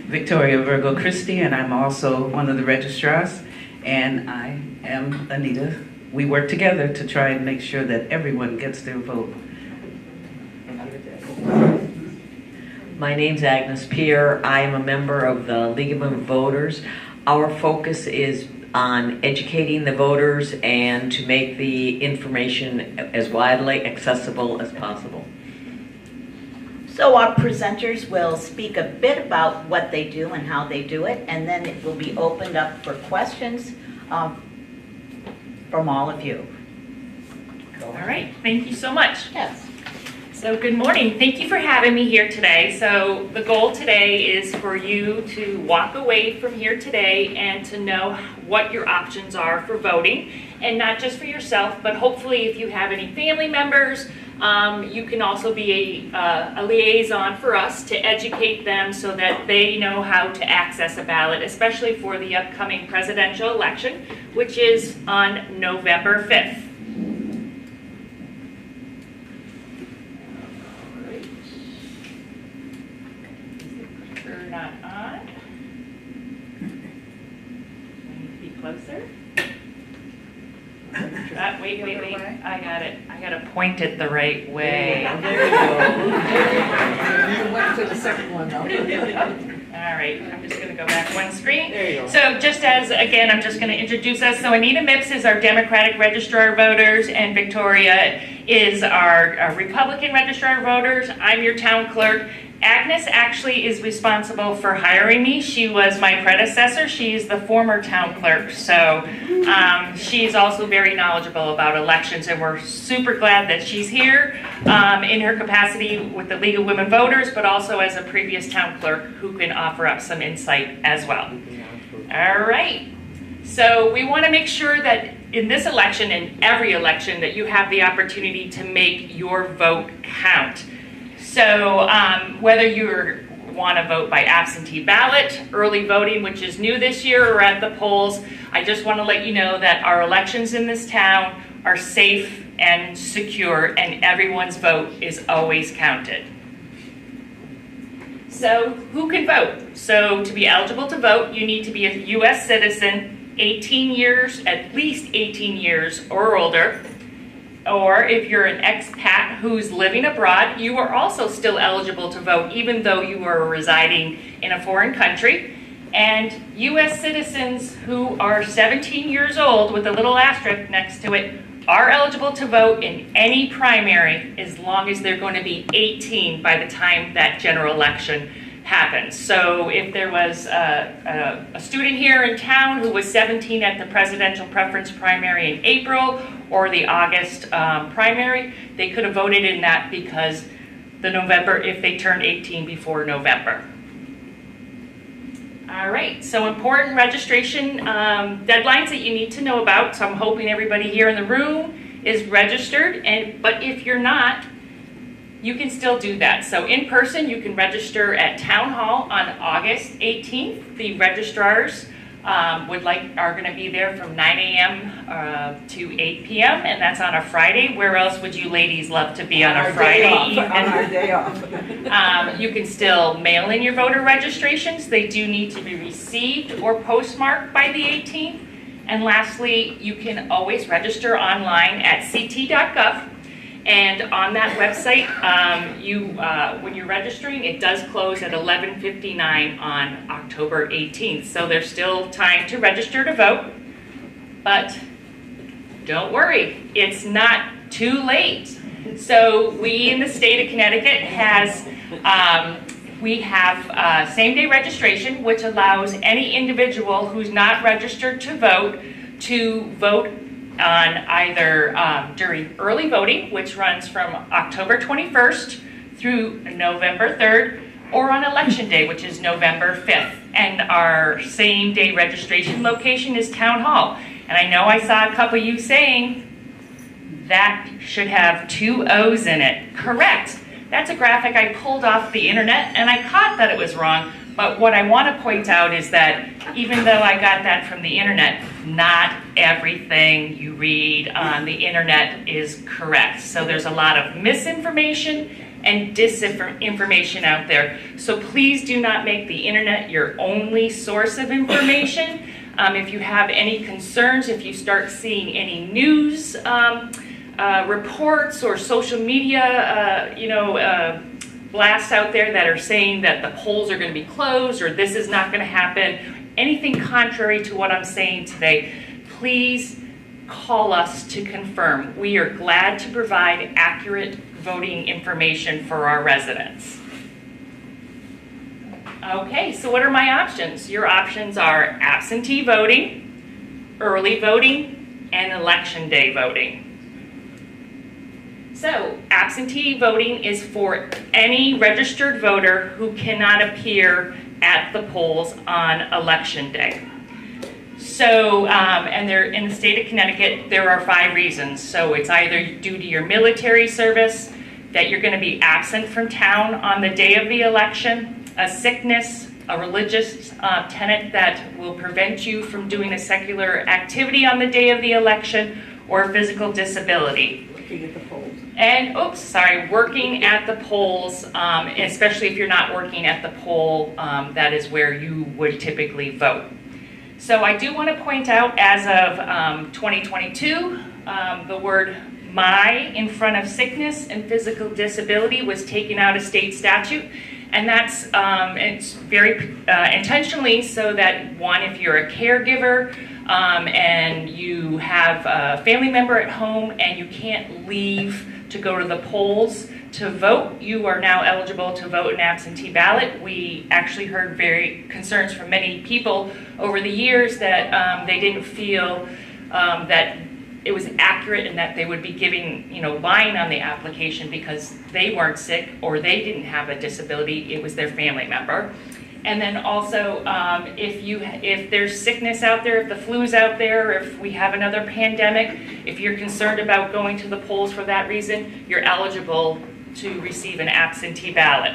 Victoria Virgo Christie, and I'm also one of the registrars, and I am Anita. We work together to try and make sure that everyone gets their vote. My name's Agnes Peer. I am a member of the League of Women Voters. Our focus is on educating the voters and to make the information as widely accessible as possible. So our presenters will speak a bit about what they do and how they do it, and then it will be opened up for questions from all of you. All right, thank you so much. Yes. So good morning. Thank you for having me here today. So the goal today is for you to walk away from here today and to know what your options are for voting, and not just for yourself, but hopefully if you have any family members, you can also be a liaison for us to educate them so that they know how to access a ballot, especially for the upcoming presidential election, which is on November 5th. Not on. I need to be closer. Wait. I got it. I got to point it the right way. There you go. You went to the second one, though. All right, I'm just going to go back one screen. There you go. So just as, again, I'm just going to introduce us. So Anita Mips is our Democratic Registrar of Voters, and Victoria is our Republican Registrar of Voters. I'm your town clerk. Agnes actually is responsible for hiring me. She was my predecessor. She's the former town clerk. So she's also very knowledgeable about elections, and we're super glad that she's here in her capacity with the League of Women Voters, but also as a previous town clerk who can offer up some insight as well. All right. So we want to make sure that in this election and every election that you have the opportunity to make your vote count. So whether you want to vote by absentee ballot, early voting, which is new this year, or at the polls, I just want to let you know that our elections in this town are safe and secure, and everyone's vote is always counted. So who can vote? So to be eligible to vote, you need to be a U.S. citizen, 18 years, at least 18 years or older. Or if you're an expat who's living abroad, you are also still eligible to vote, even though you are residing in a foreign country. And U.S. citizens who are 17 years old, with a little asterisk next to it, are eligible to vote in any primary as long as they're going to be 18 by the time that general election happens. So if there was a student here in town who was 17 at the presidential preference primary in April or the August primary, they could have voted in that because the November, if they turned 18 before November. All right, so important registration deadlines that you need to know about. So I'm hoping everybody here in the room is registered, but if you're not, you can still do that. So in person, you can register at Town Hall on August 18th. The registrars are going to be there from 9 a.m. to 8 p.m. and that's on a Friday. Where else would you ladies love to be on a Friday evening? On our day off. You can still mail in your voter registrations. They do need to be received or postmarked by the 18th. And lastly, you can always register online at ct.gov. And on that website, when you're registering, it does close at 11:59 on October 18th. So there's still time to register to vote. But don't worry, it's not too late. So we in the state of Connecticut we have same-day registration, which allows any individual who's not registered to vote on either during early voting, which runs from October 21st through November 3rd, or on election day, which is November 5th. And our same day registration location is Town Hall. And I know I saw a couple of you saying that should have 2 O's in it. Correct. That's a graphic I pulled off the internet, and I caught that it was wrong. But what I want to point out is that even though I got that from the internet, not everything you read on the internet is correct. So there's a lot of misinformation and disinformation out there. So please do not make the internet your only source of information. If you have any concerns, if you start seeing any news reports or social media, blasts out there that are saying that the polls are going to be closed or this is not going to happen, anything contrary to what I'm saying today, please call us to confirm. We are glad to provide accurate voting information for our residents. Okay, so what are my options? Your options are absentee voting, early voting, and election day voting. So, absentee voting is for any registered voter who cannot appear at the polls on election day. So, and they're in the state of Connecticut, there are 5 reasons. So it's either due to your military service, that you're going to be absent from town on the day of the election, a sickness, a religious tenet that will prevent you from doing a secular activity on the day of the election, or a physical disability. Looking at the polls. And, working at the polls, especially if you're not working at the poll, that is where you would typically vote. So I do want to point out, as of 2022, the word "my" in front of sickness and physical disability was taken out of state statute. And that's it's very intentionally so that, one, if you're a caregiver and you have a family member at home and you can't leave to go to the polls to vote, you are now eligible to vote an absentee ballot. We actually heard very concerns from many people over the years that they didn't feel that it was accurate and that they would be giving, lying on the application because they weren't sick or they didn't have a disability, it was their family member. And then also, if there's sickness out there, if the flu's out there, if we have another pandemic, if you're concerned about going to the polls for that reason, you're eligible to receive an absentee ballot.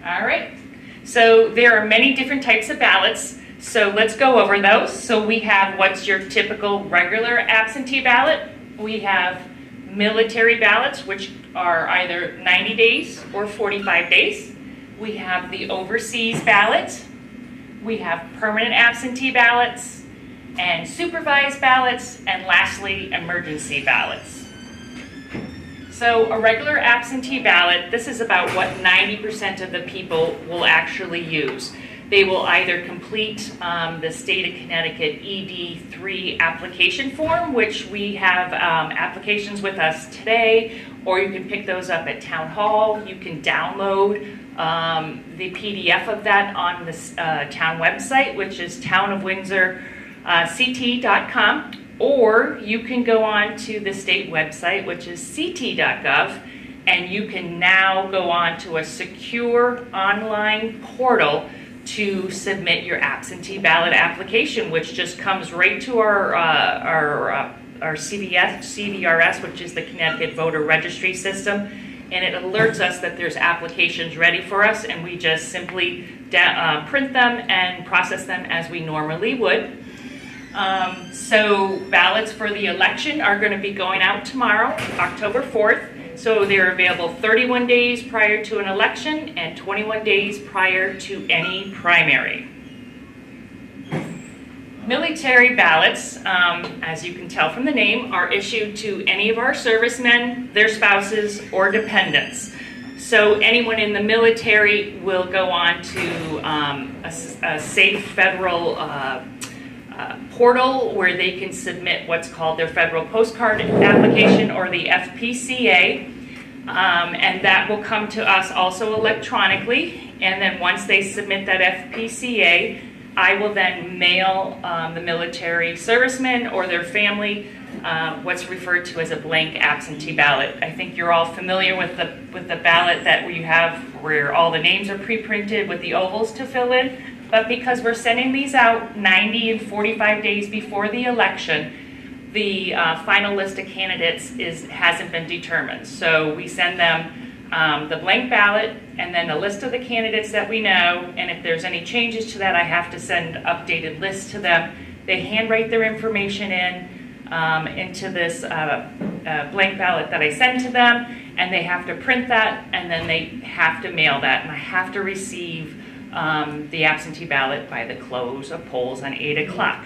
All right, so there are many different types of ballots. So let's go over those. So we have what's your typical regular absentee ballot. We have military ballots, which are either 90 days or 45 days. We have the overseas ballot. We have permanent absentee ballots and supervised ballots, and lastly, emergency ballots. So a regular absentee ballot, this is about what 90% of the people will actually use. They will either complete the state of Connecticut ED3 application form, which we have applications with us today, or you can pick those up at Town Hall. You can download the PDF of that on the town website, which is townofwindsorct.com, or you can go on to the state website, which is ct.gov, and you can now go on to a secure online portal to submit your absentee ballot application, which just comes right to our CVRS, which is the Connecticut Voter Registry System, and it alerts us that there's applications ready for us, and we just simply print them and process them as we normally would. So ballots for the election are going to be going out tomorrow, October 4th. So they're available 31 days prior to an election and 21 days prior to any primary. Military ballots, as you can tell from the name, are issued to any of our servicemen, their spouses, or dependents. So anyone in the military will go on to a safe federal portal where they can submit what's called their federal postcard application, or the FPCA, and that will come to us also electronically. And then once they submit that FPCA, I will then mail the military servicemen or their family what's referred to as a blank absentee ballot. I think you're all familiar with the ballot that we have where all the names are pre-printed with the ovals to fill in. But because we're sending these out 90 and 45 days before the election, the final list of candidates hasn't been determined. So we send them the blank ballot and then a list of the candidates that we know, and if there's any changes to that, I have to send updated lists to them. They handwrite their information into this blank ballot that I send to them, and they have to print that, and then they have to mail that, and I have to receive the absentee ballot by the close of polls on 8 o'clock.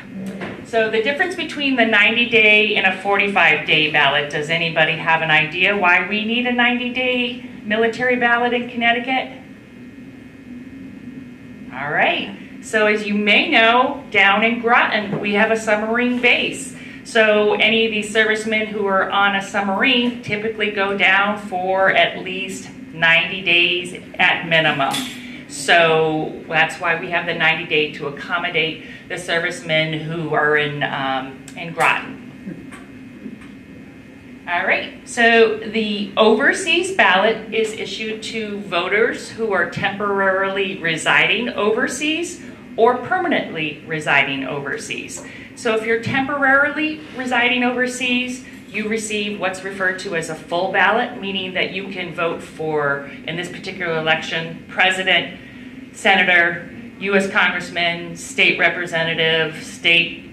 So the difference between the 90-day and a 45-day ballot, does anybody have an idea why we need a 90-day military ballot in Connecticut? All right, so as you may know, down in Groton, we have a submarine base. So any of these servicemen who are on a submarine typically go down for at least 90 days at minimum. So that's why we have the 90-day to accommodate the servicemen who are in Groton. All right, so the overseas ballot is issued to voters who are temporarily residing overseas or permanently residing overseas. So if you're temporarily residing overseas, you receive what's referred to as a full ballot, meaning that you can vote for, in this particular election, president, senator, U.S. congressman, state representative, state,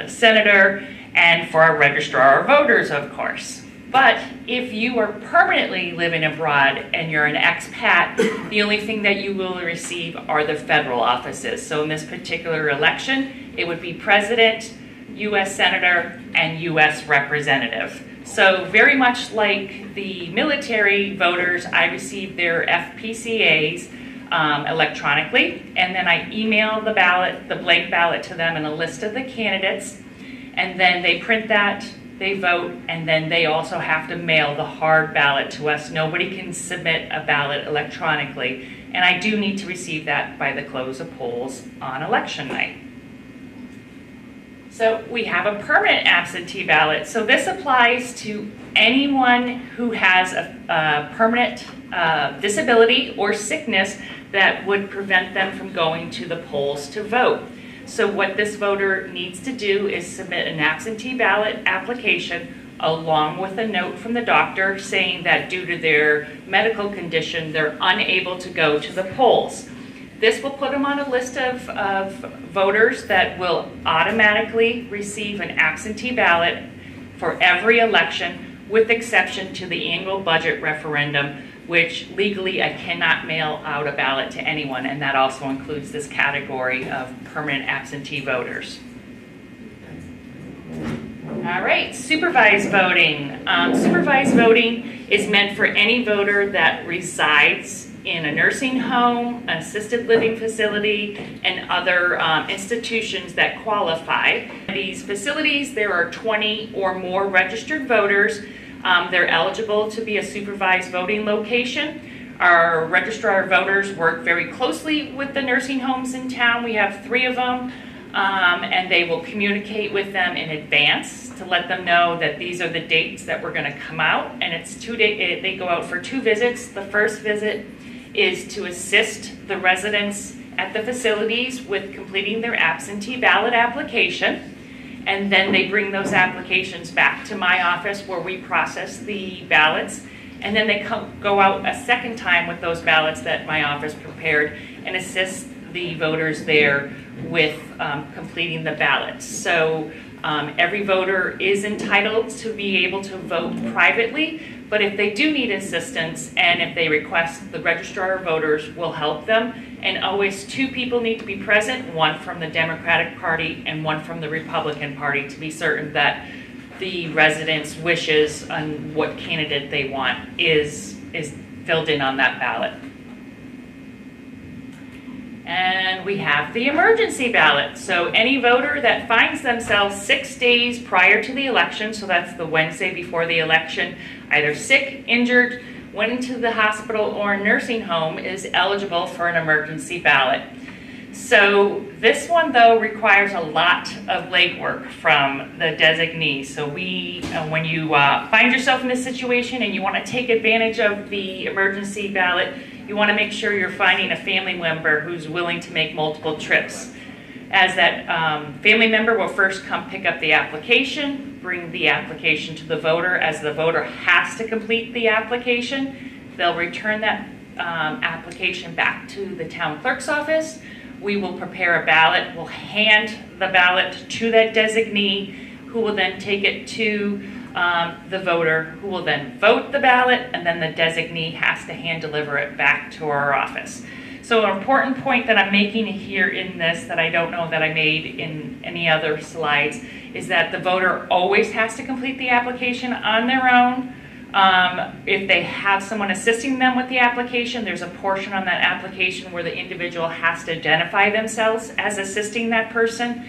senator, and for our registrar of voters, of course. But if you are permanently living abroad and you're an expat, the only thing that you will receive are the federal offices. So in this particular election, it would be president, U.S. senator, and U.S. representative. So very much like the military voters, I received their FPCAs electronically, and then I email the ballot, the blank ballot to them and a list of the candidates, and then they print that, they vote, and then they also have to mail the hard ballot to us. Nobody can submit a ballot electronically, and I do need to receive that by the close of polls on election night. So we have a permanent absentee ballot. So this applies to anyone who has a permanent disability or sickness that would prevent them from going to the polls to vote. So what this voter needs to do is submit an absentee ballot application along with a note from the doctor saying that due to their medical condition, they're unable to go to the polls. This will put them on a list of voters that will automatically receive an absentee ballot for every election, with exception to the annual budget referendum, which legally I cannot mail out a ballot to anyone, and that also includes this category of permanent absentee voters. All right, supervised voting. Supervised voting is meant for any voter that resides in a nursing home, an assisted living facility, and other institutions that qualify. These facilities, there are 20 or more registered voters. They're eligible to be a supervised voting location. Our registrar of voters work very closely with the nursing homes in town. We have 3 of them, and they will communicate with them in advance to let them know that these are the dates that we're going to come out. And it's 2 days. They go out for 2 visits. The first visit is to assist the residents at the facilities with completing their absentee ballot application. And then they bring those applications back to my office where we process the ballots. And then they go out a second time with those ballots that my office prepared and assist the voters there with completing the ballots. So every voter is entitled to be able to vote privately, but if they do need assistance and if they request, the registrar of voters will help them. And always 2 people need to be present, 1 from the Democratic Party and 1 from the Republican Party, to be certain that the residents' wishes on what candidate they want is filled in on that ballot. And we have the emergency ballot. So any voter that finds themselves 6 days prior to the election, so that's the Wednesday before the election, either sick, injured, went into the hospital or a nursing home, is eligible for an emergency ballot. So this one, though, requires a lot of legwork from the designee. So when you find yourself in this situation and you want to take advantage of the emergency ballot, you want to make sure you're finding a family member who's willing to make multiple trips. As that family member will first come pick up the application, bring the application to the voter. As the voter has to complete the application, they'll return that application back to the town clerk's office. We will prepare a ballot. We'll hand the ballot to that designee, who will then take it to the voter, who will then vote the ballot, and then the designee has to hand deliver it back to our office. So an important point that I'm making here in this that I don't know that I made in any other slides is that the voter always has to complete the application on their own. If they have someone assisting them with the application, there's a portion on that application where the individual has to identify themselves as assisting that person.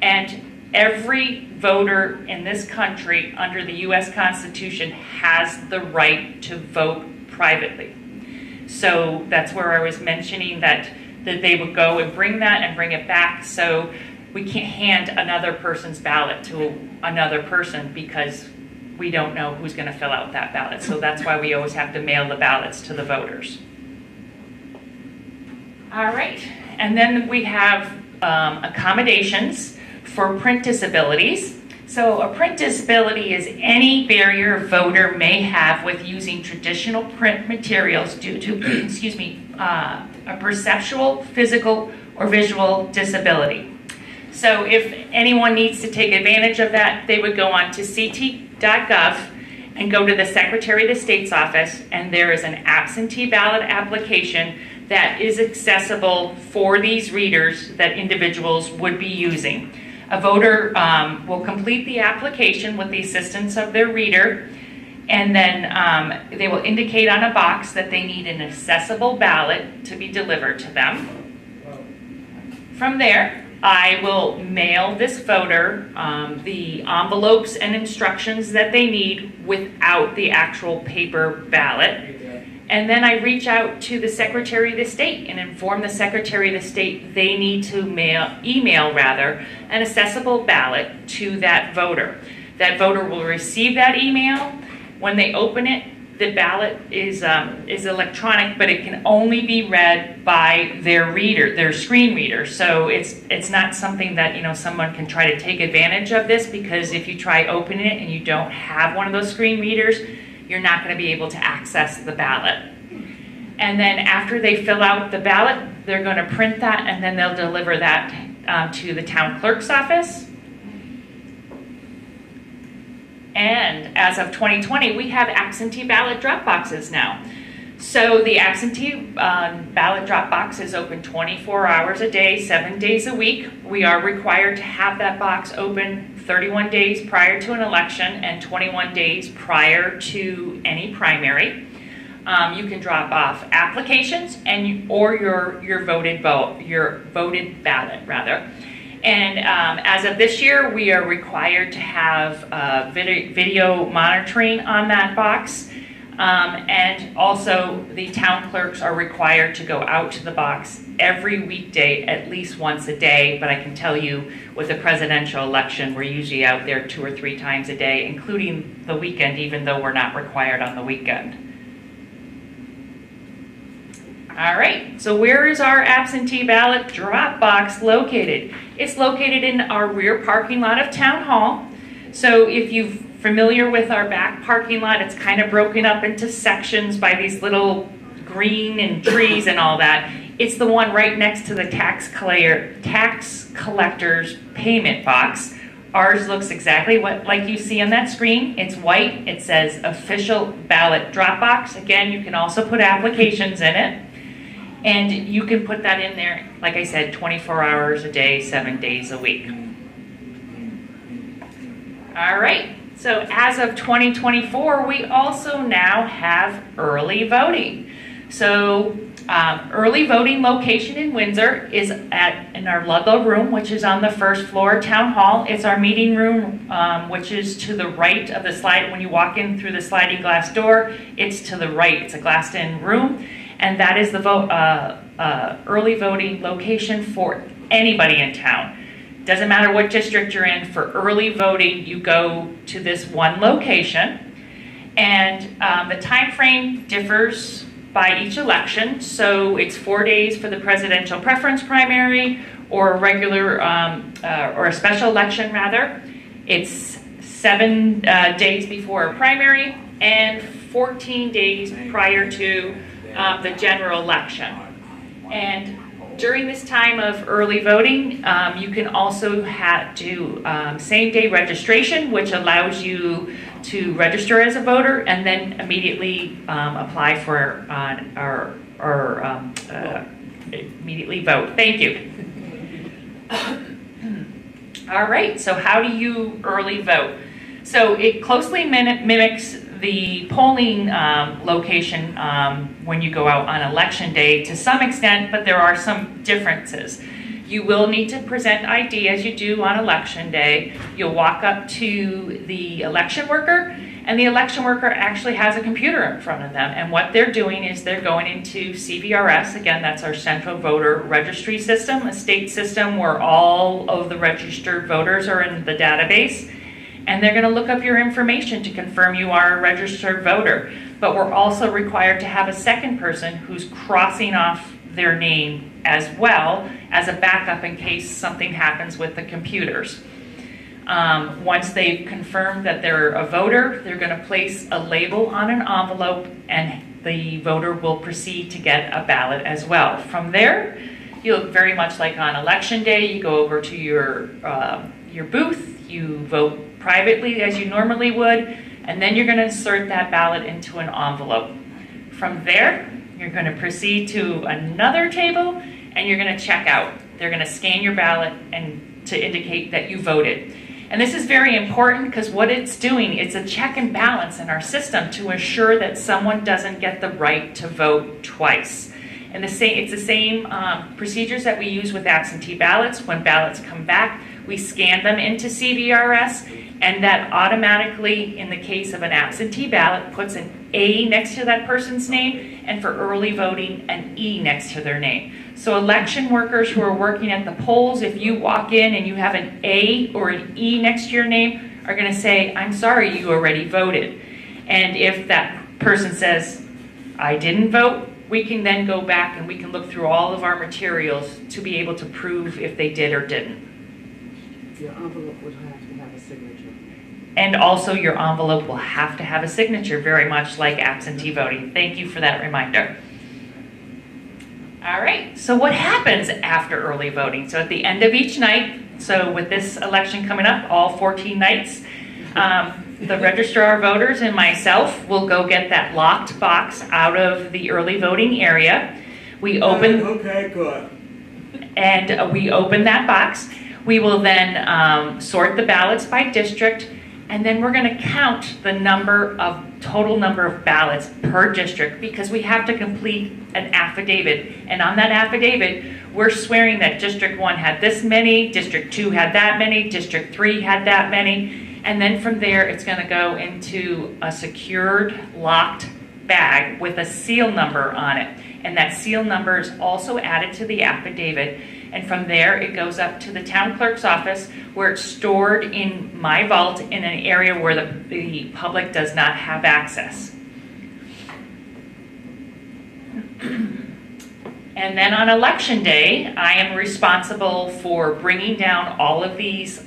And every voter in this country under the US Constitution has the right to vote privately. So that's where I was mentioning that they would go and bring that and bring it back. So we can't hand another person's ballot to another person because we don't know who's going to fill out that ballot. So that's why we always have to mail the ballots to the voters. All right, and then we have accommodations for print disabilities. So a print disability is any barrier a voter may have with using traditional print materials due to, excuse me, a perceptual, physical, or visual disability. So if anyone needs to take advantage of that, they would go on to ct.gov and go to the Secretary of State's office, and there is an absentee ballot application that is accessible for these readers that individuals would be using. A voter will complete the application with the assistance of their reader, and then they will indicate on a box that they need an accessible ballot to be delivered to them. From there, I will mail this voter the envelopes and instructions that they need without the actual paper ballot. And then I reach out to the Secretary of State and inform the Secretary of State they need to email an accessible ballot to that voter. That voter will receive that email. When they open it, the ballot is electronic, but it can only be read by their reader, their screen reader. So it's not something that someone can try to take advantage of this, because if you try opening it and you don't have one of those screen readers, you're not going to be able to access the ballot. And then after they fill out the ballot, they're going to print that, and then they'll deliver that to the town clerk's office. And as of 2020, we have absentee ballot drop boxes now. So the absentee ballot drop box is open 24 hours a day, 7 days a week. We are required to have that box open 31 days prior to an election and 21 days prior to any primary. You can drop off applications or your voted ballot rather. And as of this year, we are required to have video monitoring on that box. And also the town clerks are required to go out to the box every weekday at least once a day. But I can tell you with the presidential election, we're usually out there 2 or 3 times a day, including the weekend, even though we're not required on the weekend. All right, so where is our absentee ballot drop box located? It's located in our rear parking lot of Town Hall. So if you're familiar with our back parking lot, it's kind of broken up into sections by these little green and trees and all that. It's the one right next to the tax collector's payment box. Ours looks exactly like you see on that screen. It's white. It says official ballot drop box. Again, you can also put applications in it. And you can put that in there, like I said, 24 hours a day, 7 days a week. All right, so as of 2024, we also now have early voting. So early voting location in Windsor is in our Ludlow room, which is on the first floor of Town Hall. It's our meeting room, which is to the right of the slide. When you walk in through the sliding glass door, it's to the right. It's a glassed-in room. And that is the early voting location for anybody in town. Doesn't matter what district you're in, for early voting, you go to this one location. And the time frame differs by each election. So it's 4 days for the presidential preference primary, or a regular, or a special election rather. It's 7 days before a primary and 14 days prior to the general election. And during this time of early voting, you can also do same-day registration, which allows you to register as a voter and then immediately apply for immediately vote. Thank you. All right, so how do you early vote? So it closely mimics the polling location when you go out on election day to some extent, but there are some differences. You will need to present ID as you do on election day. You'll walk up to the election worker, and the election worker actually has a computer in front of them. And what they're doing is they're going into CVRS. Again, that's our central voter registry system, a state system where all of the registered voters are in the database. And they're going to look up your information to confirm you are a registered voter. But we're also required to have a second person who's crossing off their name as well as a backup in case something happens with the computers. Once they've confirmed that they're a voter, they're going to place a label on an envelope and the voter will proceed to get a ballot as well. From there, you'll very much like on election day, you go over to your booth, you vote privately as you normally would, and then you're going to insert that ballot into an envelope. From there, you're going to proceed to another table and you're going to check out. They're going to scan your ballot and to indicate that you voted. And this is very important because what it's doing, it's a check and balance in our system to ensure that someone doesn't get the right to vote twice. And it's the same procedures that we use with absentee ballots. When ballots come back, we scan them into CVRS, and that automatically, in the case of an absentee ballot, puts an A next to that person's name, and for early voting, an E next to their name. So election workers who are working at the polls, if you walk in and you have an A or an E next to your name, are going to say, I'm sorry, you already voted. And if that person says, I didn't vote, we can then go back and we can look through all of our materials to be able to prove if they did or didn't. Your envelope would have to have a signature. And also your envelope will have to have a signature, very much like absentee voting. Thank you for that reminder. All right, so what happens after early voting? So at the end of each night, so with this election coming up, all 14 nights, the registrar of voters and myself will go get that locked box out of the early voting area. We open, okay, good. and we open that box. We will then sort the ballots by district, and then we're going to count the total number of ballots per district because we have to complete an affidavit. And on that affidavit, we're swearing that District 1 had this many, District 2 had that many, District 3 had that many, and then from there it's going to go into a secured, locked bag with a seal number on it. And that seal number is also added to the affidavit. And from there, it goes up to the town clerk's office where it's stored in my vault in an area where the public does not have access. And then on election day, I am responsible for bringing down all of these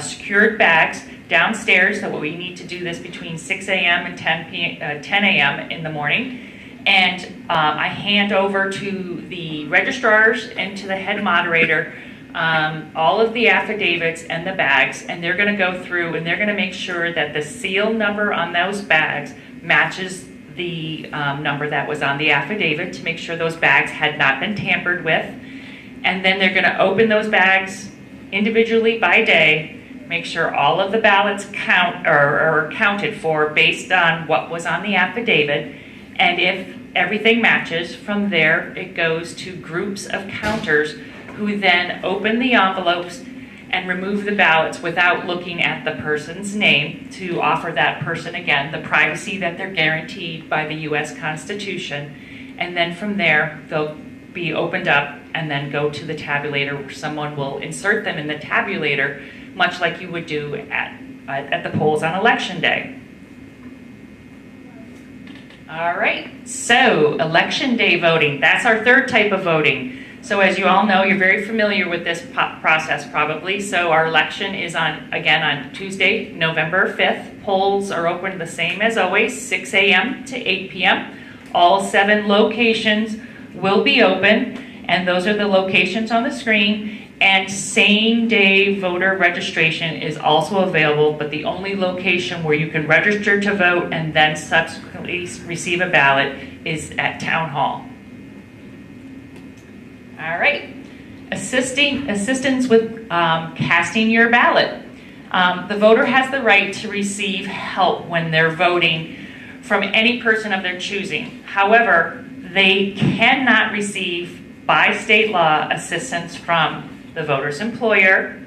secured bags downstairs. So we need to do this between 6 a.m. and 10 a.m. in the morning. And I hand over to the registrars and to the head moderator all of the affidavits and the bags, and they're going to go through and they're going to make sure that the seal number on those bags matches the number that was on the affidavit to make sure those bags had not been tampered with. And then they're going to open those bags individually by day, make sure all of the ballots are accounted for based on what was on the affidavit. And if everything matches, from there it goes to groups of counters who then open the envelopes and remove the ballots without looking at the person's name to offer that person, again, the privacy that they're guaranteed by the U.S. Constitution. And then from there, they'll be opened up and then go to the tabulator where someone will insert them in the tabulator, much like you would do at the polls on election day. All right, so election day voting, that's our third type of voting. So as you all know, you're very familiar with this process probably. So our election is again on Tuesday, November 5th. Polls are open the same as always, 6 a.m. to 8 p.m. All 7 locations will be open, and those are the locations on the screen. And same-day voter registration is also available, but the only location where you can register to vote and then subsequently receive a ballot is at Town Hall. All right. Assistance with casting your ballot. The voter has the right to receive help when they're voting from any person of their choosing. However, they cannot receive, by state law, assistance from the voter's employer,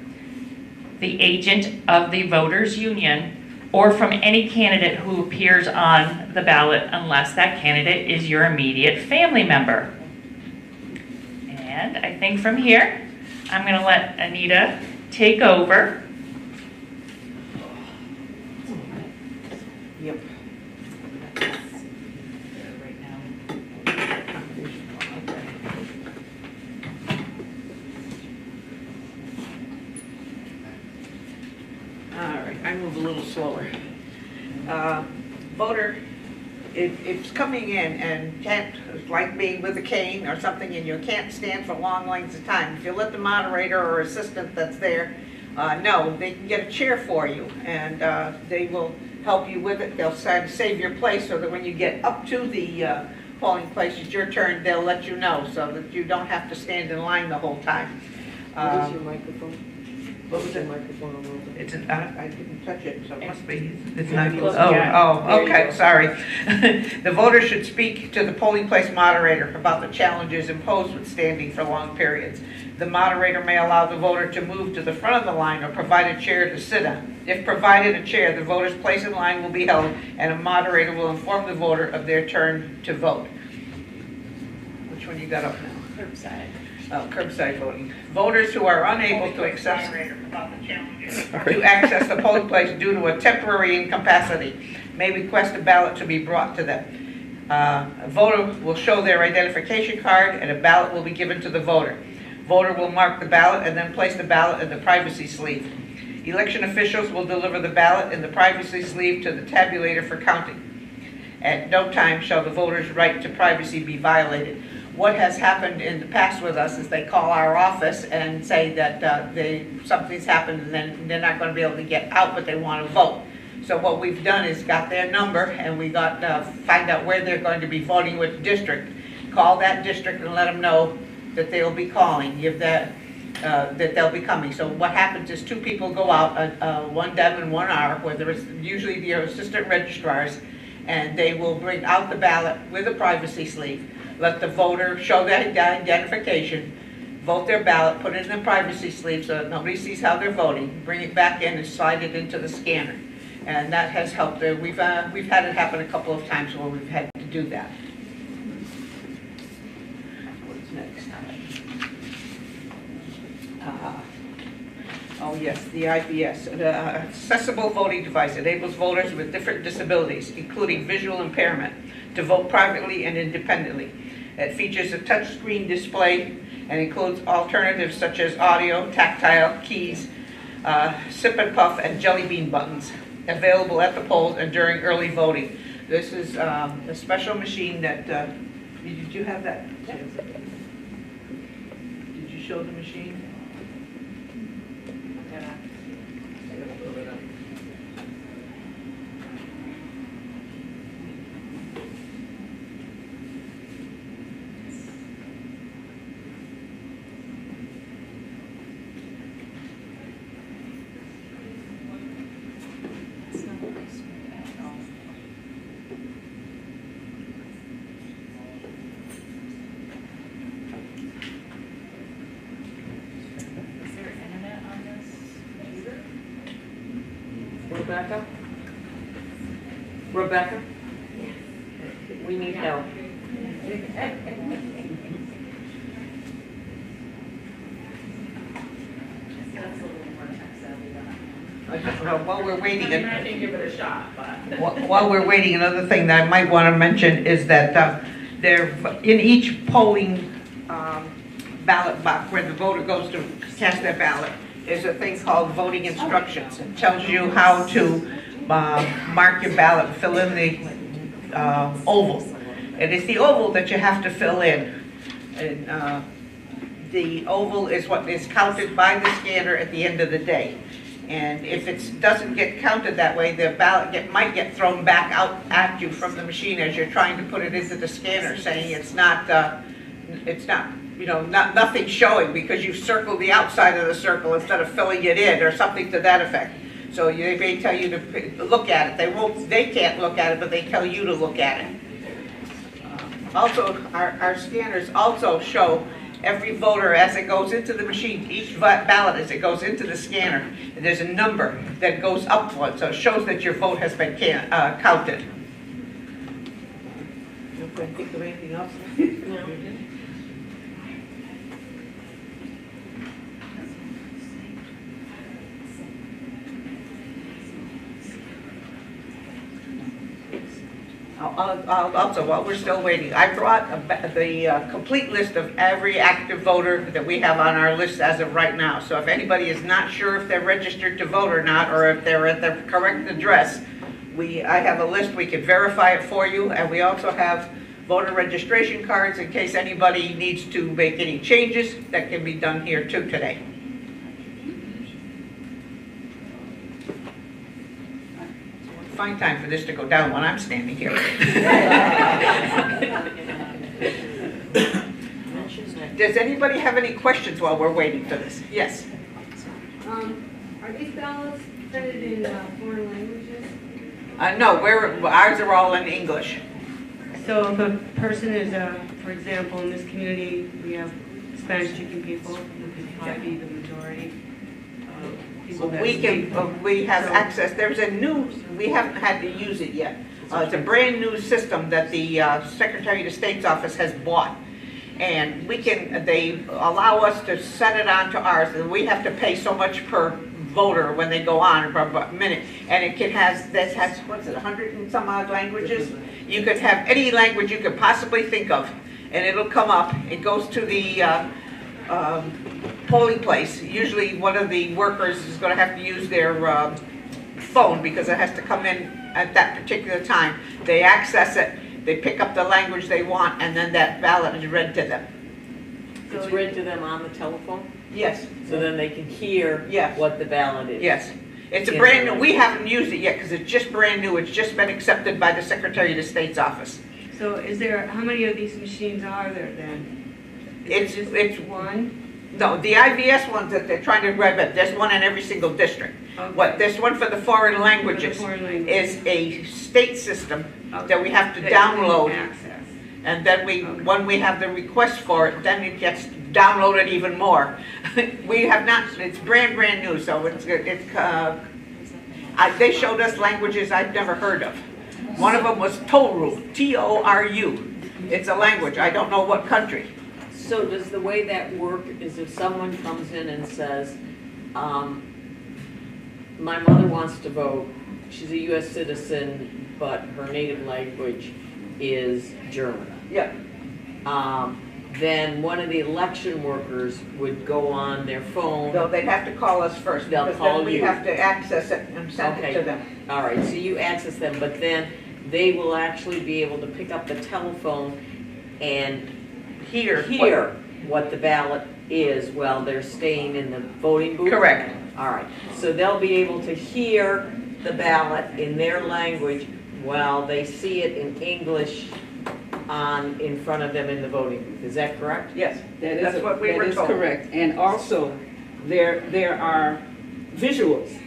the agent of the voters' union, or from any candidate who appears on the ballot unless that candidate is your immediate family member. And I think from here, I'm going to let Anita take over. Yep. All right, I move a little slower. Voter, if it's coming in and can't, like being with a cane or something, and you can't stand for long lengths of time, if you let the moderator or assistant that's there know, they can get a chair for you, and they will help you with it. They'll save your place so that when you get up to the polling place, it's your turn, they'll let you know so that you don't have to stand in line the whole time. What is your microphone? What was it? Microphone on over. It's an, I didn't touch it, so it must be, it's not not, close. Yeah. oh, There you okay, go. sorry. The voter should speak to the polling place moderator about the challenges imposed with standing for long periods. The moderator may allow the voter to move to the front of the line or provide a chair to sit on. If provided a chair, the voter's place in line will be held and a moderator will inform the voter of their turn to vote. Which one you got up now? Curbside. Curbside voting. Voters who are unable to access the polling place due to a temporary incapacity may request a ballot to be brought to them. A voter will show their identification card and a ballot will be given to the voter. Voter will mark the ballot and then place the ballot in the privacy sleeve. Election officials will deliver the ballot in the privacy sleeve to the tabulator for counting. At no time shall the voter's right to privacy be violated. What has happened in the past with us is they call our office and say that something's happened and then they're not going to be able to get out, but they want to vote. So what we've done is got their number and we got find out where they're going to be voting with district. Call that district and let them know that they'll be calling, give that they'll be coming. So what happens is two people go out, one Deb and one R, where there is usually the assistant registrars, and they will bring out the ballot with a privacy sleeve. Let the voter show their identification, vote their ballot, put it in the privacy sleeve so that nobody sees how they're voting, bring it back in and slide it into the scanner. And that has helped. We've had it happen a couple of times where we've had to do that. What's next? Oh yes, the IVS, the accessible voting device, enables voters with different disabilities, including visual impairment, to vote privately and independently. It features a touchscreen display and includes alternatives such as audio, tactile, keys, sip and puff, and jelly bean buttons, available at the polls and during early voting. This is a special machine that, did you have that? Did you show the machine? Rebecca? Rebecca? We need help. While we're waiting, I didn't give it a shot, but. while we're waiting, another thing that I might want to mention is that there, in each polling ballot box where the voter goes to cast their ballot, is a thing called voting instructions. It tells you how to mark your ballot, fill in the oval. And it's the oval that you have to fill in. And the oval is what is counted by the scanner at the end of the day. And if it doesn't get counted that way, the ballot might get thrown back out at you from the machine as you're trying to put it into the scanner, saying it's not, you know, nothing showing because you circled the outside of the circle instead of filling it in or something to that effect. So they may tell you to look at it. They can't look at it, but they tell you to look at it. Also, our scanners also show every voter as it goes into the machine, each ballot as it goes into the scanner. And there's a number that goes up one, so it shows that your vote has been counted. You can think of anything else? No. Also, while we're still waiting, I brought the complete list of every active voter that we have on our list as of right now. So if anybody is not sure if they're registered to vote or not, or if they're at the correct address, I have a list, we can verify it for you, and we also have voter registration cards in case anybody needs to make any changes. That can be done here too today. Fine time for this to go down when I'm standing here. Does anybody have any questions while we're waiting for this? Yes. Are these ballots printed in foreign languages? No, ours are all in English. So if a person is, for example, in this community, we have Spanish-speaking people, who could probably be the majority of people that We have access. There's a new, we haven't had to use it yet. It's a brand new system that the Secretary of State's office has bought. And they allow us to set it onto ours, and we have to pay so much per voter when they go on per minute. And it has, what's it, 100 and some odd languages? You could have any language you could possibly think of, and it'll come up. It goes to the polling place. Usually one of the workers is going to have to use their phone because it has to come in at that particular time. They access it. They pick up the language they want, and then that ballot is read to them. It's read to them on the telephone? Yes. So then they can hear Yes. what the ballot is? Yes. It's a brand new, we haven't used it yet because it's just brand new. It's just been accepted by the Secretary of State's office. So how many of these machines are there then? It's one? No, the IVS ones that they're trying to grab it, there's one in every single district. Okay. This one for the foreign languages For the foreign languages. is a state system Okay. that we have to That you can download. access. And then when we have the request for it, then it gets downloaded even more. We have not, it's brand new, so they showed us languages I've never heard of. One of them was Toru, T-O-R-U. It's a language, I don't know what country. So does the way that work is if someone comes in and says, my mother wants to vote, she's a U.S. citizen, but her native language is German. Yep. Then one of the election workers would go on their phone. No, they'd have to call us first, They'll because call then we you. have to access it and send it to them. All right, so you access them, but then they will actually be able to pick up the telephone and hear what the ballot is while they're staying in the voting booth? Correct. All right, so they'll be able to hear the ballot in their language while they see it in English in front of them in the voting booth. Is that correct? Yes, That that's what we were is told. correct. And also, there are visuals.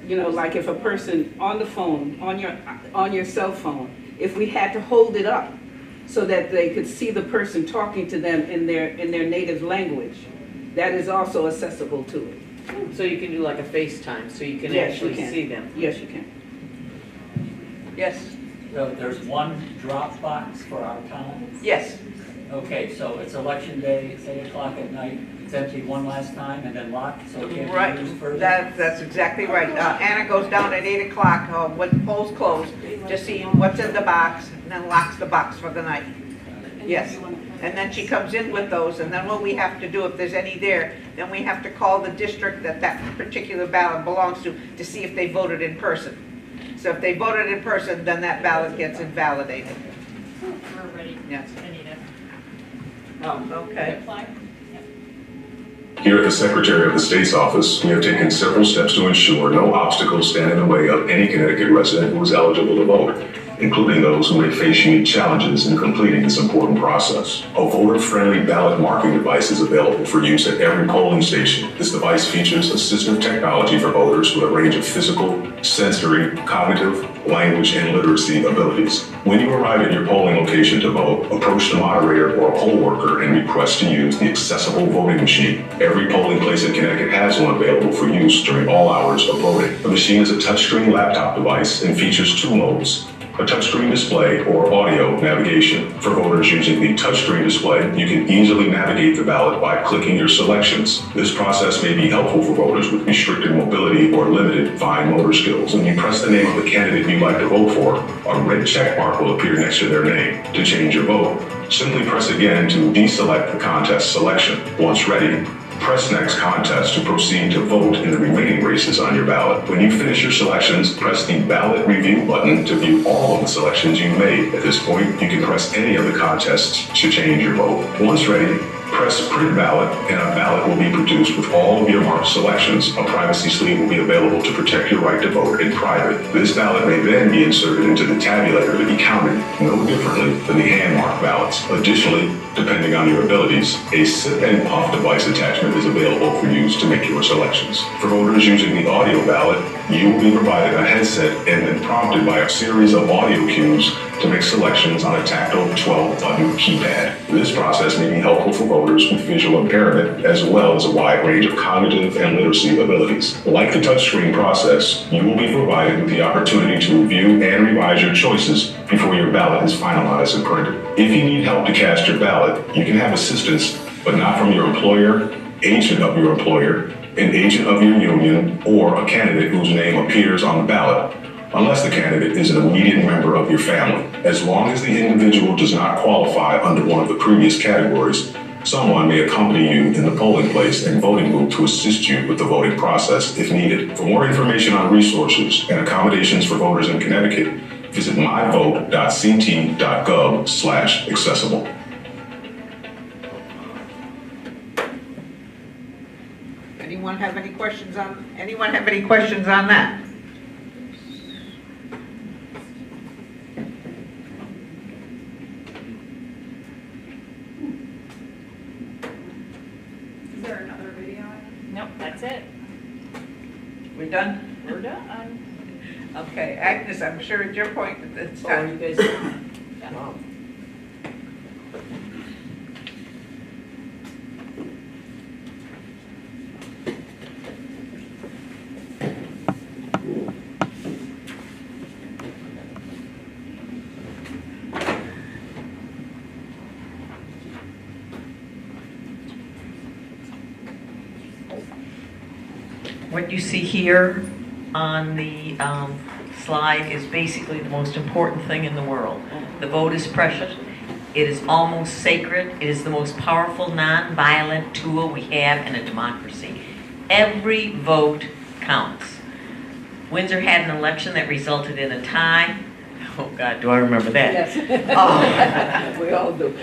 You know, like if a person on the phone, on your cell phone, if we had to hold it up so that they could see the person talking to them in their native language, that is also accessible to it. So you can do like a FaceTime, so you can Yes, actually you can. see them. Yes, you can. Yes, So there's one drop box for our town. yes. Okay, so it's election day, it's 8 o'clock at night, it's empty one last time and then locked, so it can't Right, be used further? that's exactly right. Anna goes down at 8 o'clock when the polls close to see what's in the box, and then locks the box for the night. Yes, and then she comes in with those, and then what we have to do, if there's any there, then we have to call the district that particular ballot belongs to see if they voted in person. So if they voted in person, then that ballot gets invalidated. We're ready. Yes. Anita. Oh, okay. Apply? Yep. Here at the Secretary of the State's office, we have taken several steps to ensure no obstacles stand in the way of any Connecticut resident who is eligible to vote, including those who may face unique challenges in completing this important process. A voter-friendly ballot marking device is available for use at every polling station. This device features assistive technology for voters with a range of physical, sensory, cognitive, language, and literacy abilities. When you arrive at your polling location to vote, approach the moderator or a poll worker and request to use the accessible voting machine. Every polling place in Connecticut has one available for use during all hours of voting. The machine is a touchscreen laptop device and features two modes: a touchscreen display or audio navigation. For voters using the touchscreen display, you can easily navigate the ballot by clicking your selections. This process may be helpful for voters with restricted mobility or limited fine motor skills. When you press the name of the candidate you'd like to vote for, a red check mark will appear next to their name. To change your vote, simply press again to deselect the contest selection. Once ready, press Next Contest to proceed to vote in the remaining races on your ballot. When you finish your selections, press the Ballot Review button to view all of the selections you made. At this point, you can press any of the contests to change your vote. Once ready, press Print Ballot, and a ballot will be produced with all of your marked selections. A privacy sleeve will be available to protect your right to vote in private. This ballot may then be inserted into the tabulator to be counted, no differently than the hand-marked ballots. Additionally, depending on your abilities, a sip and puff device attachment is available for use to make your selections. For voters using the audio ballot, you will be provided a headset and then prompted by a series of audio cues to make selections on a tactile 12-button keypad. This process may be helpful for voters with visual impairment, as well as a wide range of cognitive and literacy abilities. Like the touchscreen process, you will be provided with the opportunity to review and revise your choices before your ballot is finalized and printed. If you need help to cast your ballot, you can have assistance, but not from your employer, agent of your employer, an agent of your union, or a candidate whose name appears on the ballot, unless the candidate is an immediate member of your family. As long as the individual does not qualify under one of the previous categories, someone may accompany you in the polling place and voting booth to assist you with the voting process if needed. For more information on resources and accommodations for voters in Connecticut, visit myvote.ct.gov/accessible. Anyone have any questions on that? Is there another video? Nope, that's it. We done? We're done. Okay, Agnes, I'm sure at your point, it's Oh, time. you guys, wow. What you see here on the slide is basically the most important thing in the world. The vote is precious. It is almost sacred. It is the most powerful, non-violent tool we have in a democracy. Every vote counts. Windsor had an election that resulted in a tie. Oh God, do I remember that? Yes. Oh. We all do.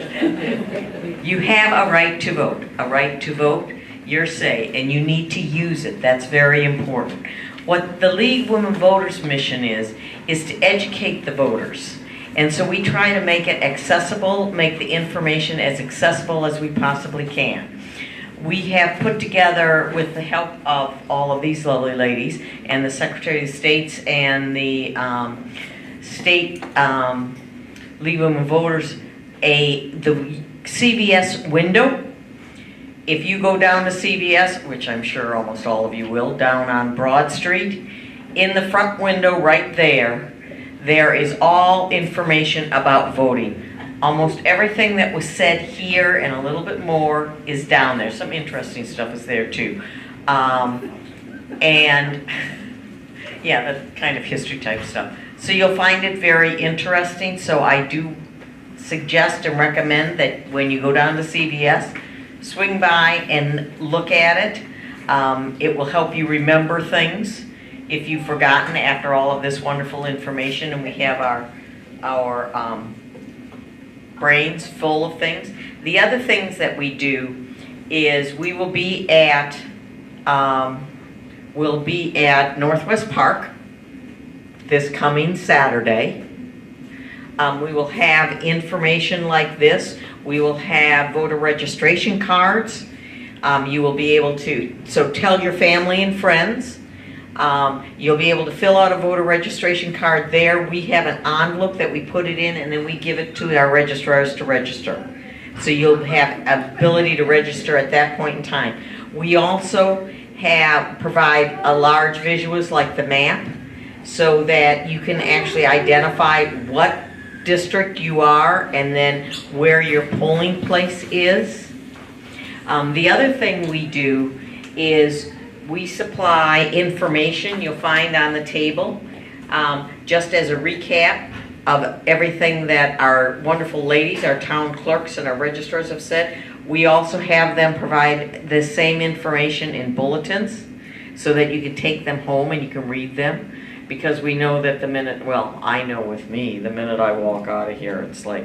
You have a right to vote. A right to vote, your say, and you need to use it. That's very important. What the League of Women Voters mission is to educate the voters. And so we try to make it accessible, make the information as accessible as we possibly can. We have put together, with the help of all of these lovely ladies and the Secretary of State's and the State League of Women Voters, the CVS window. If you go down to CVS, which I'm sure almost all of you will, down on Broad Street, in the front window right there, there is all information about voting. Almost everything that was said here and a little bit more is down there. Some interesting stuff is there too. And yeah, the kind of history type stuff. So you'll find it very interesting. So I do suggest and recommend that when you go down to CVS, swing by and look at it. It will help you remember things if you've forgotten after all of this wonderful information, and we have our brains full of things. The other things that we do is we'll be at Northwest Park this coming Saturday. We will have information like this. We will have voter registration cards. You will be able to, so tell your family and friends. You'll be able to fill out a voter registration card there. We have an envelope that we put it in, and then we give it to our registrars to register. So you'll have ability to register at that point in time. We also provide a large visuals like the map, so that you can actually identify what district you are and then where your polling place is. The other thing we do is we supply information you'll find on the table, just as a recap of everything that our wonderful ladies, our town clerks and our registrars have said. We also have them provide the same information in bulletins so that you can take them home and you can read them. Because we know that the minute, well, I know with me, the minute I walk out of here, it's like,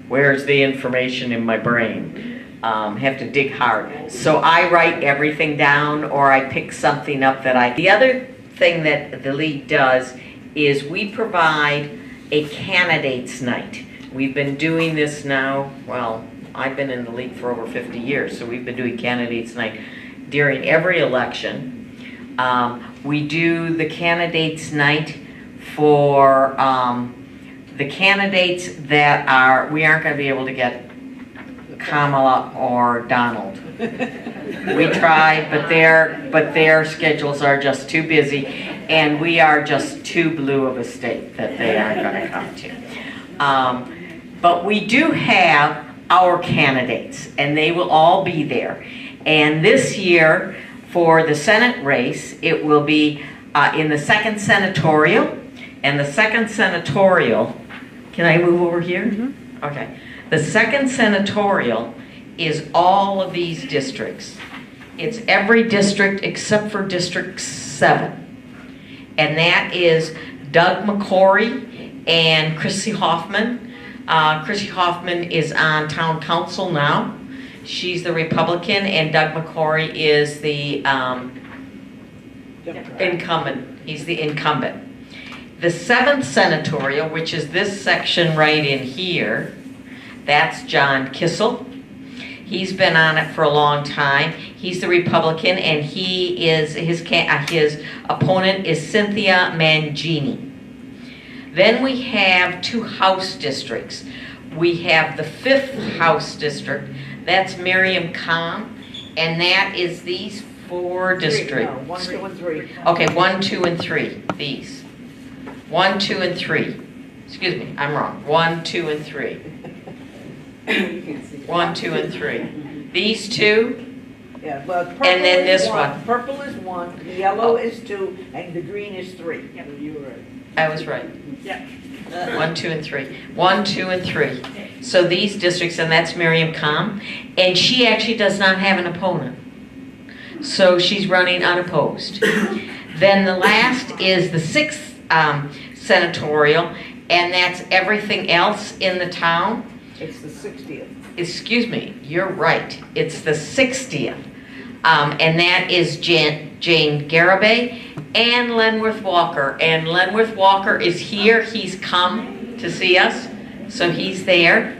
where's the information in my brain? Have to dig hard. So I write everything down, or I pick something up that The other thing that the League does is we provide a candidates night. We've been doing this now, well, I've been in the League for over 50 years, so we've been doing candidates night during every election. We do the candidates night for the candidates that we aren't going to be able to get Kamala or Donald. We tried, but their schedules are just too busy, and we are just too blue of a state that they aren't going to come to. But we do have our candidates, and they will all be there. And this year, for the Senate race, it will be in the 2nd Senatorial. And the 2nd Senatorial, can I move over here? Mm-hmm. Okay. The 2nd Senatorial is all of these districts. It's every district except for District 7. And that is Doug McCory and Christie Hoffman. Christie Hoffman is on town council now. She's the Republican, and Doug McCory is the incumbent. He's the incumbent. The 7th Senatorial, which is this section right in here, that's John Kissel. He's been on it for a long time. He's the Republican, and he is his opponent is Cynthia Mangini. Then we have 2 House districts. We have the 5th House district. That's Miriam Kahn, and that is these 4 districts. No, 1, 2, and 3. Okay, 1, 2, and 3. These. 1, 2, and 3. Excuse me, I'm wrong. 1, 2, and 3. 1, 2, and 3. These 2. Yeah, well, purple and then is this one. Purple is 1, the yellow is 2, and the green is 3. Yep. You were right. I was right. Yeah. 1, 2, and 3. 1, 2, and 3. So these districts, and that's Miriam Kahn, and she actually does not have an opponent. So she's running unopposed. Then the last is the 6th Senatorial, and that's everything else in the town. It's the 60th. Excuse me, you're right. It's the 60th. And that is Jane Garibay and Lenworth Walker. And Lenworth Walker is here. He's come to see us, so he's there.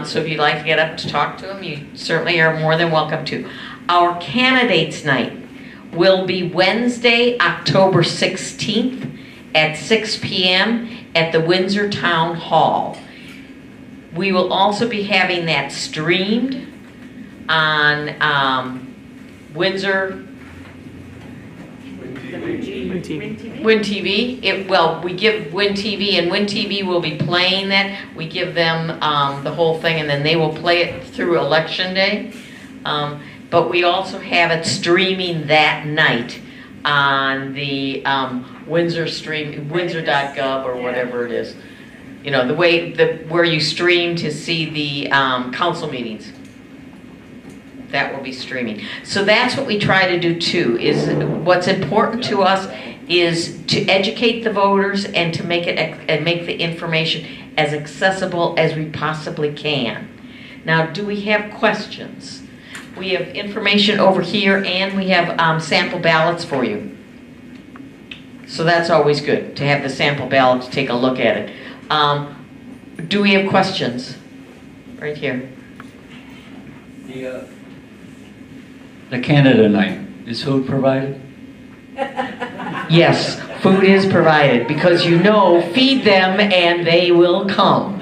So if you'd like to get up to talk to him, you certainly are more than welcome to. Our candidates night will be Wednesday, October 16th at 6 p.m. at the Windsor Town Hall. We will also be having that streamed on Windsor Win TV. We give Win TV, and Win TV will be playing that. We give them the whole thing, and then they will play it through Election Day. But we also have it streaming that night on the Windsor stream, Windsor.gov or whatever it is. You know, where you stream to see the council meetings. That will be streaming. So that's what we try to do too, is what's important to us is to educate the voters and to make the information as accessible as we possibly can. Now, do we have questions? We have information over here, and we have sample ballots for you. So that's always good, to have the sample ballot, to take a look at it. Do we have questions? Right here. The Canada night, is food provided? Yes, food is provided, because you know, feed them and they will come.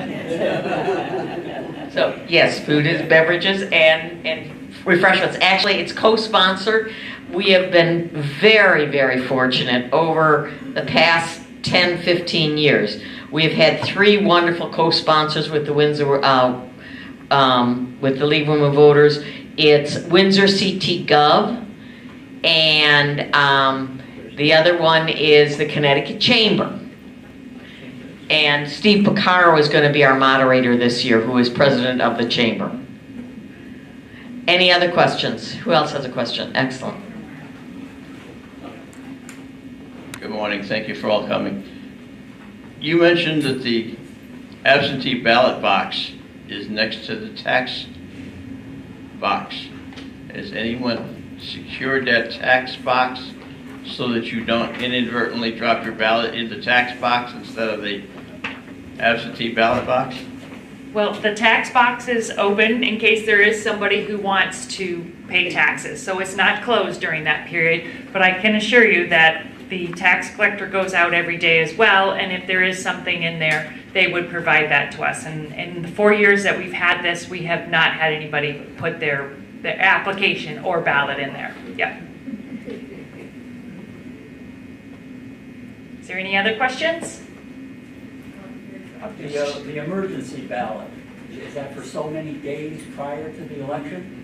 So, yes, food is beverages and refreshments. Actually, it's co-sponsored. We have been very, very fortunate over the past 10, 15 years. We have had 3 wonderful co-sponsors with the Windsor, with the League of Women Voters. It's Windsor CT Gov, and the other one is the Connecticut Chamber. And Steve Picaro is going to be our moderator this year, who is president of the chamber. Any other questions? Who else has a question? Excellent. Good morning. Thank you for all coming. You mentioned that the absentee ballot box is next to the tax box. Has anyone secured that tax box so that you don't inadvertently drop your ballot in the tax box instead of the absentee ballot box? Well, the tax box is open in case there is somebody who wants to pay taxes. So it's not closed during that period, but I can assure you that the tax collector goes out every day as well, and if there is something in there, they would provide that to us. And in the 4 years that we've had this, we have not had anybody put their application or ballot in there. Yeah. Is there any other questions? The emergency ballot, is that for so many days prior to the election?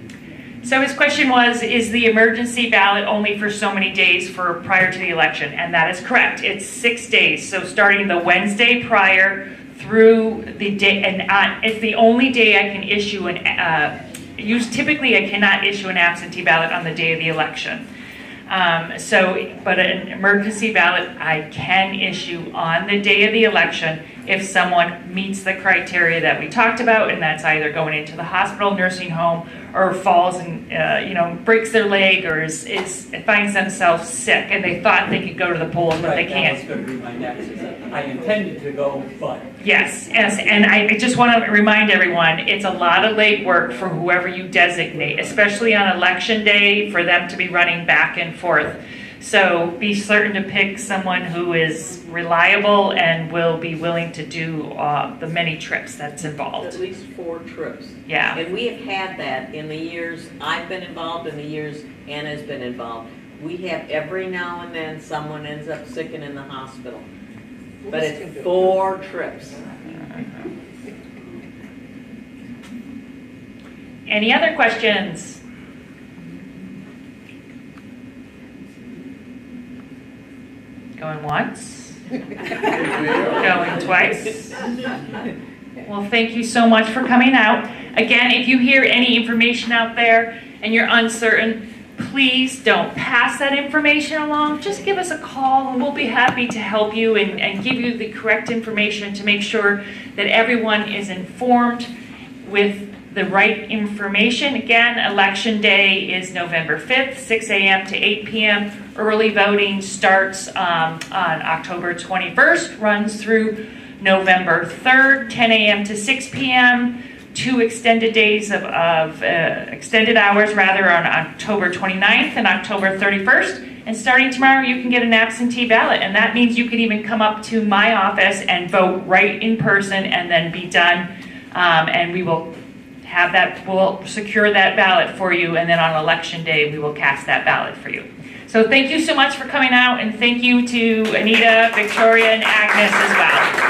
So his question was, is the emergency ballot only for so many days prior to the election? And that is correct. It's 6 days. So starting the Wednesday prior through the day, and it's the only day I can issue typically I cannot issue an absentee ballot on the day of the election. But an emergency ballot I can issue on the day of the election if someone meets the criteria that we talked about, and that's either going into the hospital, nursing home, or falls and breaks their leg, or finds themselves sick and they thought they could go to the polls, but they can't. That was going to be my next. I intended to go, but Yes, and I just want to remind everyone, it's a lot of legwork for whoever you designate, especially on election day, for them to be running back and forth. So be certain to pick someone who is reliable and will be willing to do the many trips that's involved. At least 4 trips. Yeah. And we have had that in the years I've been involved, in the years Anna's been involved. We have every now and then someone ends up sick and in the hospital. But it's 4 trips. Any other questions? Going once? Going twice? Well, thank you so much for coming out. Again, if you hear any information out there and you're uncertain, please don't pass that information along. Just give us a call and we'll be happy to help you and give you the correct information to make sure that everyone is informed with the right information. Again, Election Day is November 5th, 6 a.m. to 8 p.m. Early voting starts on October 21st, runs through November 3rd, 10 a.m. to 6 p.m. 2 extended days of extended hours rather on October 29th and October 31st. And starting tomorrow, you can get an absentee ballot. And that means you can even come up to my office and vote right in person and then be done. And we will have that, we'll secure that ballot for you. And then on election day, we will cast that ballot for you. So thank you so much for coming out. And thank you to Anita, Victoria, and Agnes as well.